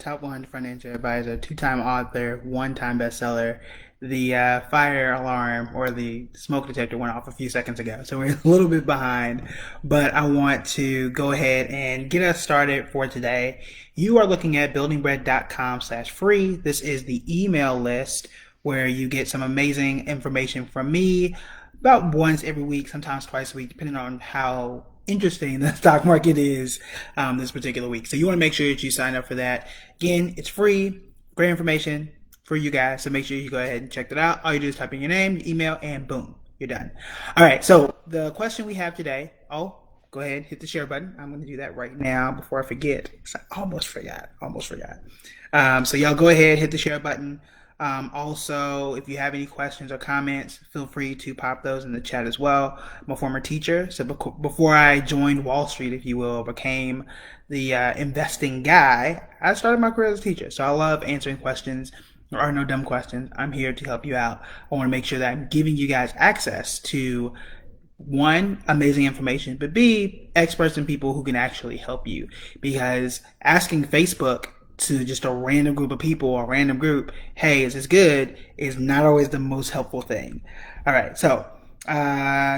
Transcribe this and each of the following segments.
top 100 financial advisor, two-time author, one-time bestseller. The fire alarm or the smoke detector went off a few seconds ago, so we're a little bit behind. But I want to go ahead and get us started for today. You are looking at buildingbread.com/free. This is the email list where you get some amazing information from me about once every week, sometimes twice a week, depending on how interesting the stock market is this particular week. So you want to make sure that you sign up for that. Again, it's free, great information for you guys. So make sure you go ahead and check that out. All you do is type in your name, your email, and boom, you're done. All right. So the question we have today. Oh, go ahead, hit the share button. I'm going to do that right now before I forget. I almost forgot. So y'all go ahead, hit the share button. Also, if you have any questions or comments, feel free to pop those in the chat as well. I'm a former teacher, so before I joined Wall Street, if you will, became the investing guy, I started my career as a teacher. So I love answering questions. There are no dumb questions. I'm here to help you out. I want to make sure that I'm giving you guys access to one, amazing information, but B, experts and people who can actually help you. Because asking Facebook to just a random group of people or a random group, hey, is this good, is not always the most helpful thing. All right, so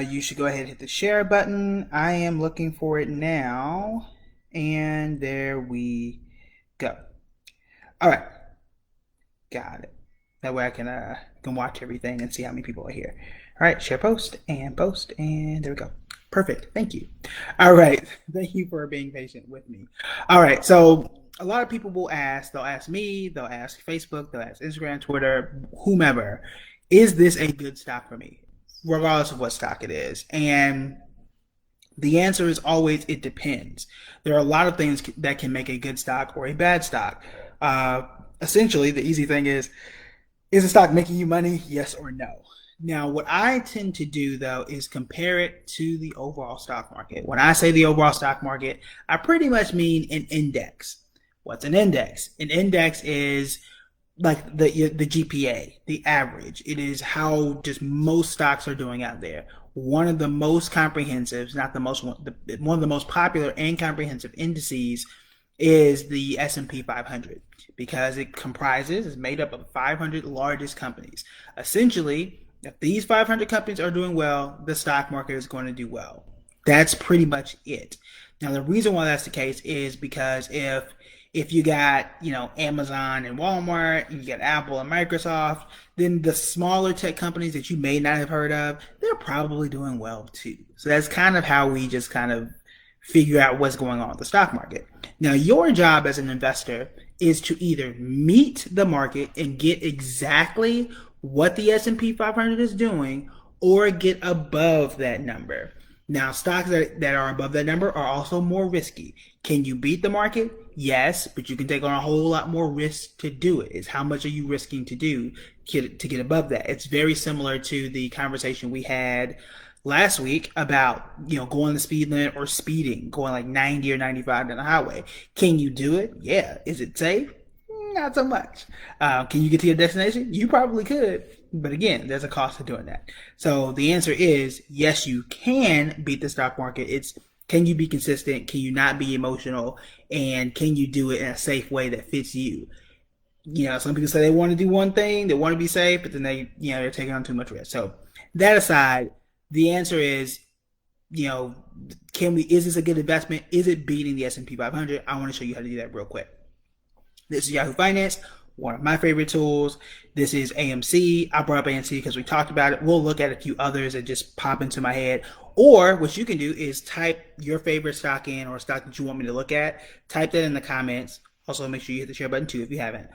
you should go ahead and hit the share button. I am looking for it now, and there we go. All right, got it. That way I can watch everything and see how many people are here. All right, share post, and there we go. Perfect, thank you. All right, thank you for being patient with me. All right, so a lot of people will ask, they'll ask me, they'll ask Facebook, they'll ask Instagram, Twitter, whomever, is this a good stock for me, regardless of what stock it is? And the answer is always, it depends. There are a lot of things that can make a good stock or a bad stock. Essentially, the easy thing is the stock making you money, yes or no? Now, what I tend to do, though, is compare it to the overall stock market. When I say the overall stock market, I pretty much mean an index. What's an index? An index is like the GPA, the average. It is how just most stocks are doing out there. One of the most comprehensive, not the most one of the most popular and comprehensive indices is the S&P 500 because it is made up of 500 largest companies. Essentially, if these 500 companies are doing well, the stock market is going to do well. That's pretty much it. Now, the reason why that's the case is because if you got, Amazon and Walmart, and you got Apple and Microsoft, then the smaller tech companies that you may not have heard of, they're probably doing well too. So that's kind of how we just kind of figure out what's going on with the stock market. Now, your job as an investor is to either meet the market and get exactly what the S&P 500 is doing or get above that number. Now, stocks that are above that number are also more risky. Can you beat the market? Yes, but you can take on a whole lot more risk to do it. It's how much are you risking to get above that. It's very similar to the conversation we had last week about, going the speed limit or speeding, going like 90 or 95 down the highway. Can you do it? Yeah. Is it safe? Not so much. Can you get to your destination? You probably could. But again, there's a cost to doing that. So the answer is yes, you can beat the stock market. It's can you be consistent? Can you not be emotional? And can you do it in a safe way that fits you? Some people say they want to do one thing, they want to be safe, but then they're taking on too much risk. So that aside, the answer is, is this a good investment? Is it beating the S&P 500? I want to show you how to do that real quick. This is Yahoo Finance, one of my favorite tools. This is AMC. I brought up AMC because we talked about it. We'll look at a few others that just pop into my head. Or what you can do is type your favorite stock in or stock that you want me to look at. Type that in the comments. Also, make sure you hit the share button too if you haven't.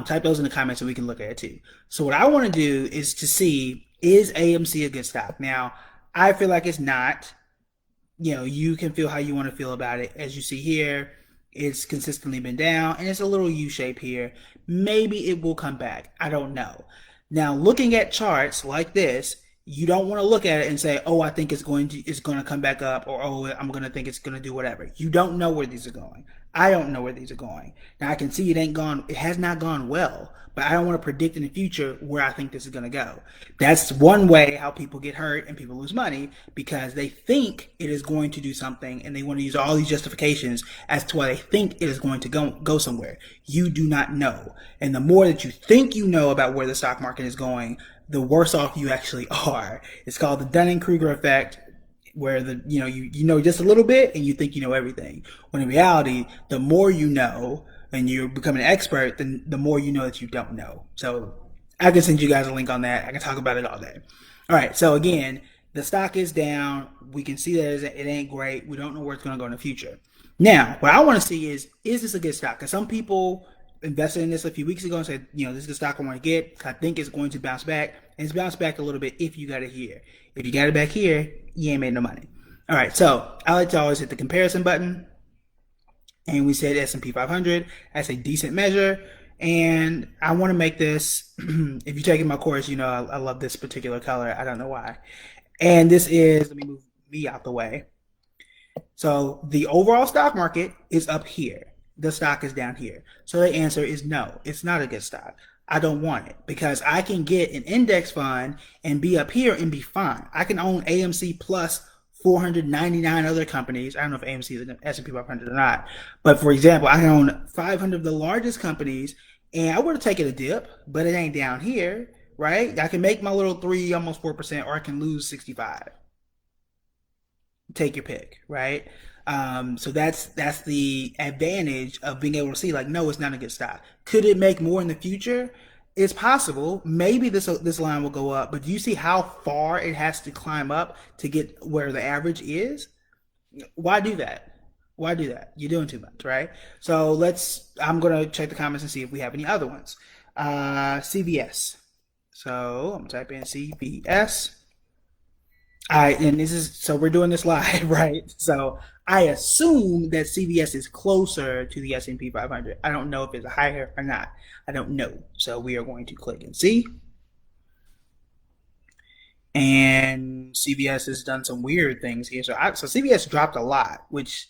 Type those in the comments so we can look at it too. So what I want to do is to see, is AMC a good stock? Now, I feel like it's not. You can feel how you want to feel about it. As you see here, it's consistently been down, and it's a little U-shape here. Maybe it will come back. I don't know. Now, looking at charts like this, You don't want to look at it and say, "Oh, I think it's going to come back up," or "Oh, I'm going to think it's going to do whatever." You don't know where these are going. I don't know where these are going. Now I can see it has not gone well, but I don't want to predict in the future where I think this is going to go. That's one way how people get hurt and people lose money because they think it is going to do something and they want to use all these justifications as to why they think it is going to go somewhere. You do not know. And the more that you think you know about where the stock market is going, the worse off you actually are. It's called the Dunning-Kruger effect, where you know just a little bit and you think you know everything. When in reality, the more you know and you become an expert, then the more you know that you don't know. So I can send you guys a link on that. I can talk about it all day. All right. So again, the stock is down. We can see that it ain't great. We don't know where it's going to go in the future. Now, what I want to see is this a good stock? Because some people invested in this a few weeks ago and said, this is the stock I want to get. I think it's going to bounce back. And it's bounced back a little bit if you got it here. If you got it back here, you ain't made no money. All right, so I like to always hit the comparison button. And we said S&P 500. That's a decent measure. And I want to make this, if you're taking my course, I love this particular color. I don't know why. And this is, let me move me out the way. So the overall stock market is up here. The stock is down here. So the answer is no, it's not a good stock. I don't want it because I can get an index fund and be up here and be fine. I can own AMC plus 499 other companies. I don't know if AMC is an S&P 500 or not, but for example, I can own 500 of the largest companies, and I would have taken a dip, but it ain't down here, right? I can make my little 3, almost 4%, or I can lose 65. Take your pick, right? So that's the advantage of being able to see like, no, it's not a good stock. Could it make more in the future? It's possible. Maybe this line will go up, but do you see how far it has to climb up to get where the average is? Why do that? Why do that? You're doing too much, right? So I'm gonna check the comments and see if we have any other ones. CVS. So I'm gonna type in CVS. And this is, so we're doing this live, right? So I assume that CVS is closer to the S&P 500. I don't know if it's higher or not. I don't know. So we are going to click and see. And CVS has done some weird things here. So CVS dropped a lot, which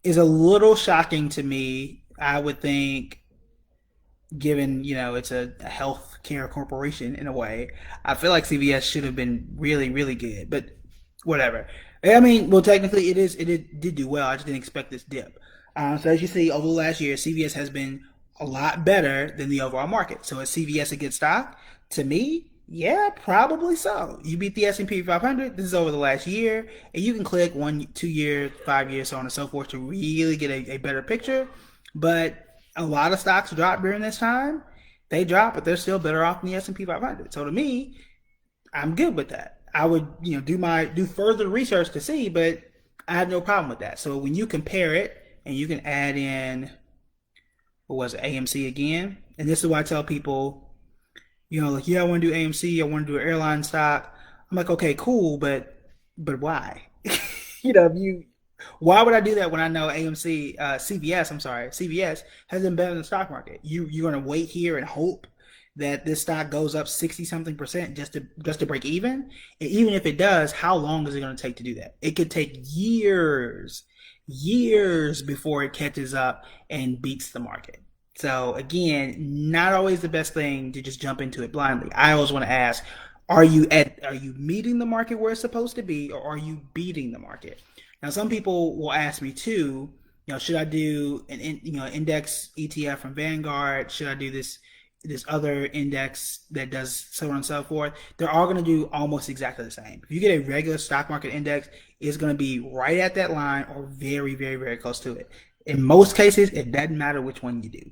is a little shocking to me. I would think, given it's a healthcare corporation in a way, I feel like CVS should have been really, really good, but whatever. I mean, well, technically it did do well. I just didn't expect this dip. So as you see, over the last year, CVS has been a lot better than the overall market. So is CVS a good stock? To me, yeah, probably so. You beat the S&P 500. This is over the last year, and you can click 1, 2 years, 5 years, so on and so forth to really get a better picture. But a lot of stocks drop during this time. They drop, but they're still better off than the S&P 500. So to me, I'm good with that. I would, do further research to see, but I have no problem with that. So when you compare it, and you can add in, what was it, AMC again, and this is why I tell people, like, yeah, I want to do AMC, I want to do an airline stock. I'm like, okay, cool, but why? If you Why would I do that when I know CVS has been better than the stock market? You're gonna wait here and hope that this stock goes up 60 something percent just to break even? And even if it does, how long is it gonna take to do that? It could take years before it catches up and beats the market. So again, not always the best thing to just jump into it blindly. I always want to ask, are you meeting the market where it's supposed to be, or are you beating the market? Now, some people will ask me too, should I do an index ETF from Vanguard? Should I do this other index that does so on and so forth? They're all going to do almost exactly the same. If you get a regular stock market index, it's going to be right at that line or very, very, very close to it. In most cases, it doesn't matter which one you do.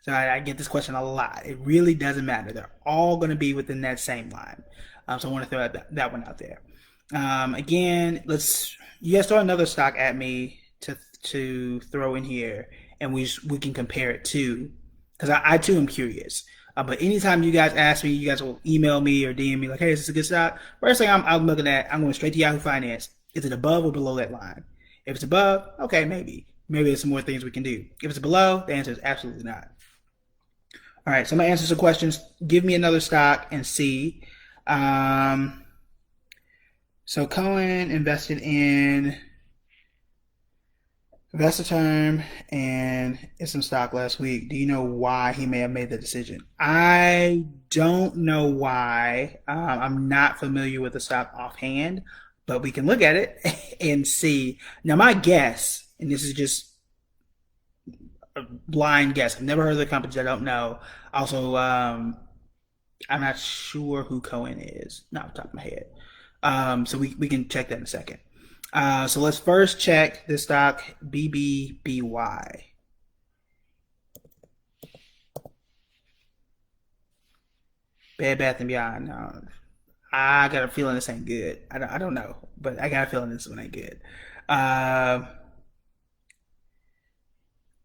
So I get this question a lot. It really doesn't matter. They're all going to be within that same line. So I want to throw that one out there. Again, you guys throw another stock at me to throw in here, and we can compare it to, because I too am curious. But anytime you guys ask me, you guys will email me or DM me like, hey, is this a good stock? First thing I'm looking at, I'm going straight to Yahoo Finance. Is it above or below that line? If it's above, okay, maybe there's some more things we can do. If it's below, the answer is absolutely not. All right, so I'm gonna answer some questions. Give me another stock and see. So Cohen invested in Term and in some stock last week. Do you know why he may have made the decision? I don't know why. I'm not familiar with the stock offhand, but we can look at it and see. Now, my guess, and this is just a blind guess. I've never heard of the companies. I don't know. Also, I'm not sure who Cohen is, not off the top of my head. So we can check that in a second. So let's first check the stock BBBY. Bed Bath and Beyond. I got a feeling this ain't good. I don't know, but I got a feeling this one ain't good. Uh,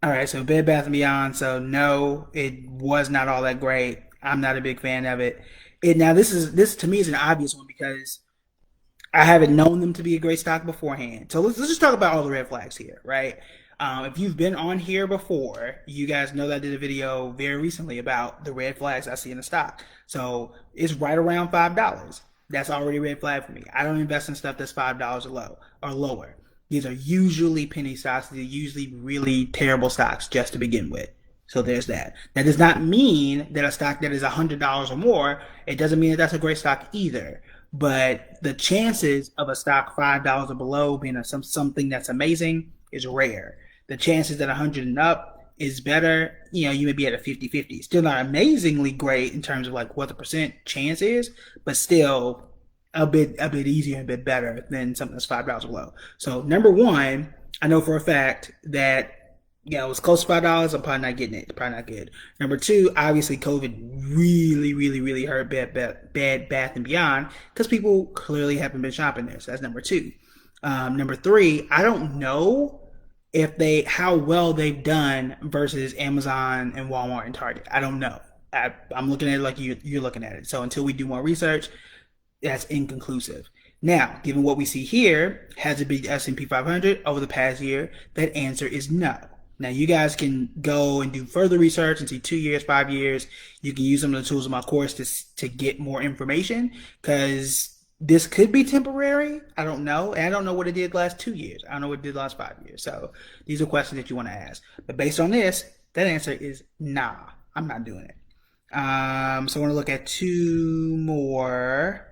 all right, so Bed Bath and Beyond. So no, it was not all that great. I'm not a big fan of it. Now this to me is an obvious one because I haven't known them to be a great stock beforehand. So let's just talk about all the red flags here, right? If you've been on here before, you guys know that I did a video very recently about the red flags I see in the stock. So it's right around $5. That's already a red flag for me. I don't invest in stuff that's $5 or low or lower. These are usually penny stocks. These are usually really terrible stocks just to begin with. So there's that. That does not mean that a stock that is $100 or more, it doesn't mean that that's a great stock either. But the chances of a stock $5 or below being something that's amazing is rare. The chances that 100 and up is better, you may be at a 50-50. Still not amazingly great in terms of like what the percent chance is, but still a bit easier and a bit better than something that's $5 or below. So number one, I know for a fact that it was close to $5. I'm probably not getting it. It's probably not good. Number two, obviously, COVID really, really, really hurt Bed Bath and Beyond because people clearly haven't been shopping there. So that's number two. Number three, I don't know if how well they've done versus Amazon and Walmart and Target. I don't know. I'm looking at it like you're looking at it. So until we do more research, that's inconclusive. Now, given what we see here, has it been S&P 500 over the past year? That answer is no. Now, you guys can go and do further research and see 2 years, 5 years. You can use some of the tools in my course to get more information because this could be temporary. I don't know. And I don't know what it did last 2 years. I don't know what it did last 5 years. So these are questions that you want to ask. But based on this, that answer is nah. I'm not doing it. So I want to look at two more.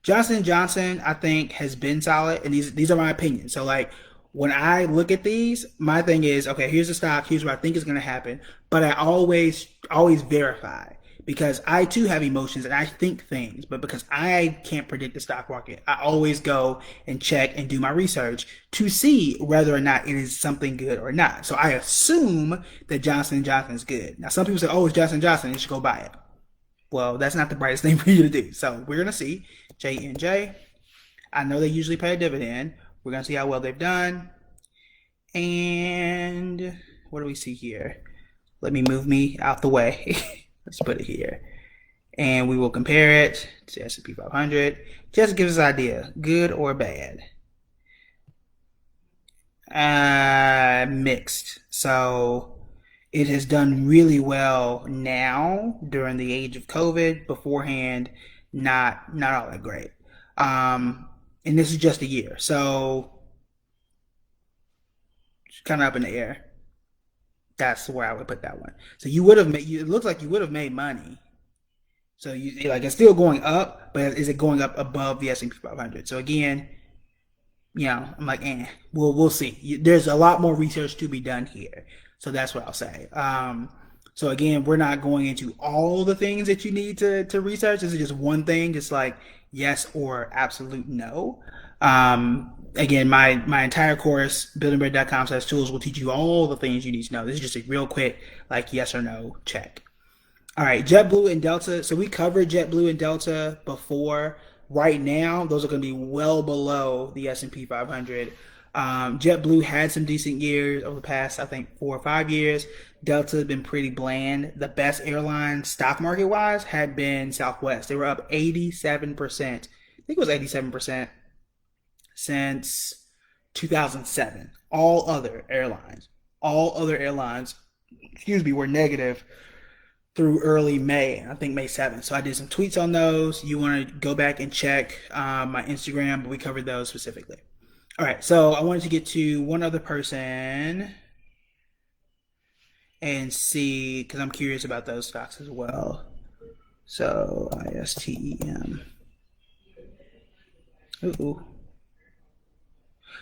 Johnson & Johnson, I think, has been solid, and these are my opinions. So, like, when I look at these, my thing is, okay, here's the stock, here's what I think is going to happen, but I always verify because I too have emotions and I think things, but because I can't predict the stock market, I always go and check and do my research to see whether or not it is something good or not. So I assume that Johnson & Johnson is good. Now, some people say, oh, it's Johnson & Johnson, you should go buy it. Well, that's not the brightest thing for you to do. So we're going to see J&J. I know they usually pay a dividend. We're going to see how well they've done. And what do we see here? Let me move me out the way. Let's put it here. And we will compare it to S&P 500. Just give us an idea, good or bad. Mixed. So it has done really well now during the age of COVID. Beforehand, not all that great. And this is just a year, so it's kind of up in the air. That's where I would put that one. So you would have made. It looks like you would have made money. So you like it's still going up, but is it going up above the S&P 500? So again, I'm like, we'll see. There's a lot more research to be done here. So that's what I'll say. So again, we're not going into all the things that you need to research. This is just one thing, just like yes or absolute no. Again, my entire course, buildingbread.com/tools, will teach you all the things you need to know. This is just a real quick, like yes or no check. All right, JetBlue and Delta. So we covered JetBlue and Delta before. Right now, those are going to be well below the S&P 500. JetBlue had some decent years over the past, I think, 4 or 5 years. Delta has been pretty bland. The best airline stock market wise had been Southwest. They were up 87%. I think it was 87% since 2007. All other airlines, were negative through early May. I think May 7th. So I did some tweets on those. You want to go back and check my Instagram, but we covered those specifically. All right, so I wanted to get to one other person and see because I'm curious about those stocks as well. So ISTEM. Ooh.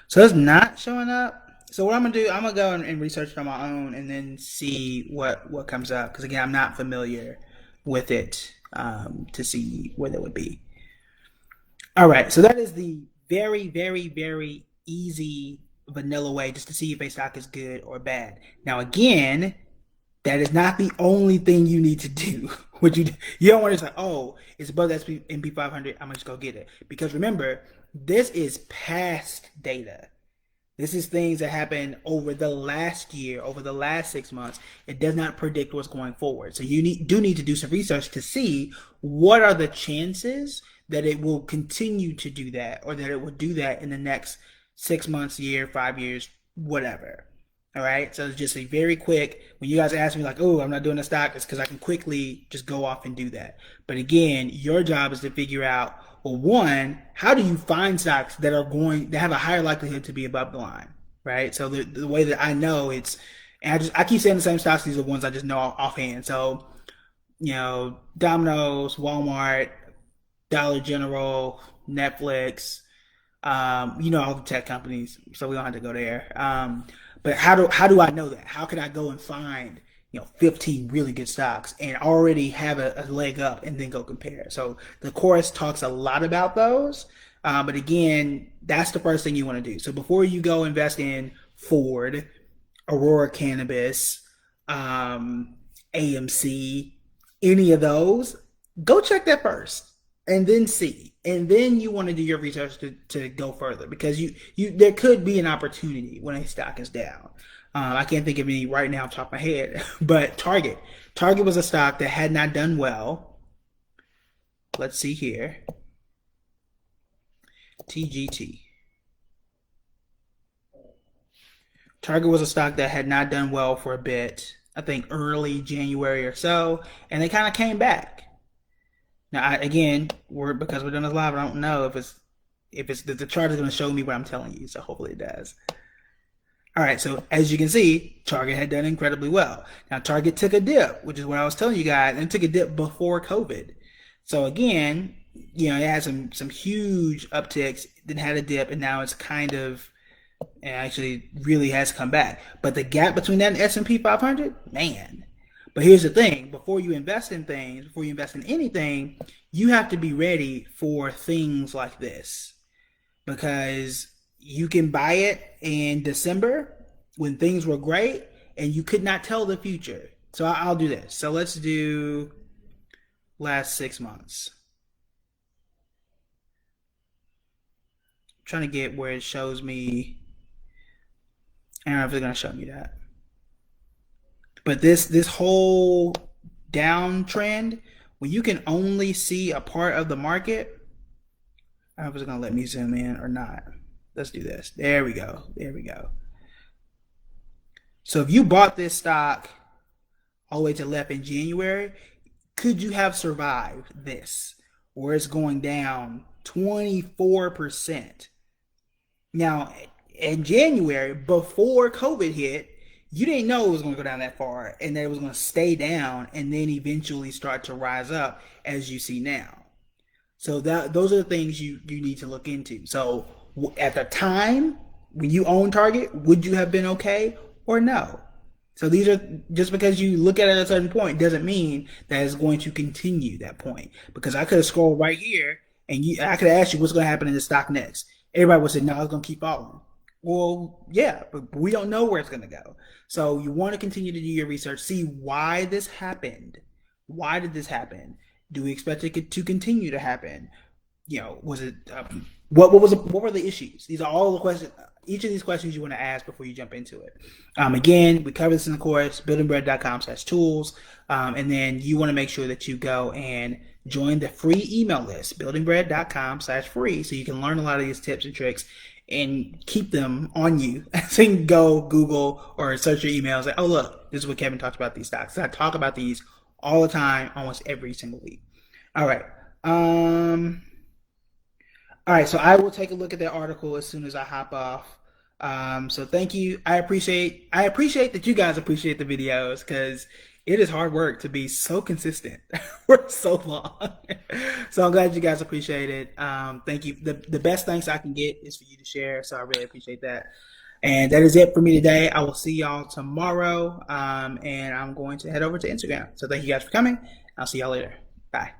So it's not showing up. So what I'm gonna do, I'm gonna go and research it on my own, and then see what comes up. Because again, I'm not familiar with it to see where that would be. All right, so that is the very, very, very easy vanilla way just to see if a stock is good or bad. Now, again, that is not the only thing you need to do. What you don't want to say, oh, it's above the S&P 500. I'm gonna just go get it because remember, this is past data. This is things that happened over the last year, over the last 6 months. It does not predict what's going forward. So you do need to do some research to see what are the chances that it will continue to do that or that it will do that in the next 6 months, year, 5 years, whatever. All right. So it's just a very quick, when you guys ask me like, oh, I'm not doing a stock, it's because I can quickly just go off and do that. But again, your job is to figure out, well, one, how do you find stocks that are going that have a higher likelihood to be above the line, right? So the way that I know it's, and I keep saying the same stocks. These are the ones I just know offhand. So Domino's, Walmart, Dollar General, Netflix, all the tech companies. So we don't have to go there. But how do I know that? How can I go and find 15 really good stocks and already have a leg up and then go compare? So the course talks a lot about those. But again, that's the first thing you want to do. So before you go invest in Ford, Aurora Cannabis, AMC, any of those, go check that first and then see. And then you want to do your research to go further because you there could be an opportunity when a stock is down. I can't think of any right now off the top of my head, but Target was a stock that had not done well. Let's see here. TGT. Target was a stock that had not done well for a bit. I think early January or so, and they kind of came back. Now, again, because we're doing this live, I don't know if the chart is going to show me what I'm telling you. So hopefully it does. All right, so as you can see, Target had done incredibly well. Now, Target took a dip, which is what I was telling you guys, and it took a dip before COVID. So again, it had some huge upticks, then had a dip, and now it's kind of and actually really has come back. But the gap between that and S&P 500, man. But here's the thing: before you invest in things, before you invest in anything, you have to be ready for things like this because you can buy it in December when things were great and you could not tell the future. So I'll do this. So let's do last 6 months. I'm trying to get where it shows me. I don't know if it's going to show me that. But this whole downtrend, when you can only see a part of the market, I don't know if it's going to let me zoom in or not. Let's do this. There we go. There we go. So if you bought this stock all the way to left in January, could you have survived this where it's going down 24%? Now, in January, before COVID hit, you didn't know it was going to go down that far and that it was going to stay down and then eventually start to rise up as you see now. So those are the things you need to look into. So at the time when you own Target, would you have been okay or no? So these are just because you look at it at a certain point doesn't mean that it's going to continue that point. Because I could have scrolled right here and I could have asked you what's going to happen in the stock next. Everybody would say, no, it's going to keep falling. Well, yeah, but we don't know where it's going to go. So you want to continue to do your research, see why this happened. Why did this happen? Do we expect it to continue to happen? Was it what were the issues? These are all the questions. Each of these questions you want to ask before you jump into it. Again, we cover this in the course, buildingbread.com/tools. And then you want to make sure that you go and join the free email list, buildingbread.com/free, so you can learn a lot of these tips and tricks and keep them on you. So you can go Google or search your emails like, oh, look, this is what Kevin talked about these stocks. I talk about these all the time, almost every single week. All right. Um, all right, so I will take a look at that article as soon as I hop off. So thank you. I appreciate that you guys appreciate the videos because it is hard work to be so consistent for so long. So I'm glad you guys appreciate it. Thank you. The best thanks I can get is for you to share. So I really appreciate that. And that is it for me today. I will see y'all tomorrow. And I'm going to head over to Instagram. So thank you guys for coming. I'll see y'all later. Bye.